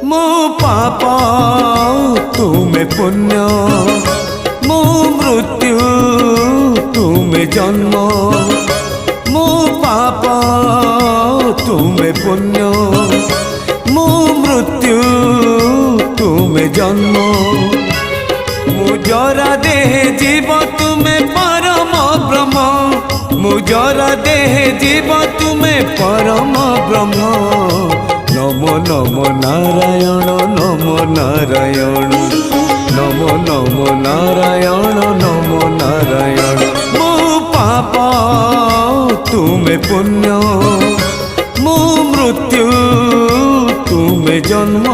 मो पाप तुम्हें पुण्य मो मृत्यु तुम्हें जन्म मो पाप तुम्हें पुण्य मो मृत्यु तुम्हें जन्म मुजरा देह जीव तुम्हें परम ब्रह्म मुजरा देह जीव तुम्हें परम ब्रह्म नमो नमो नारायण नमो नारायण नमो नमो नारायण नमो नारायण मो पाप तुम्हें पुण्य मो मृत्यु तुम्हें जन्म।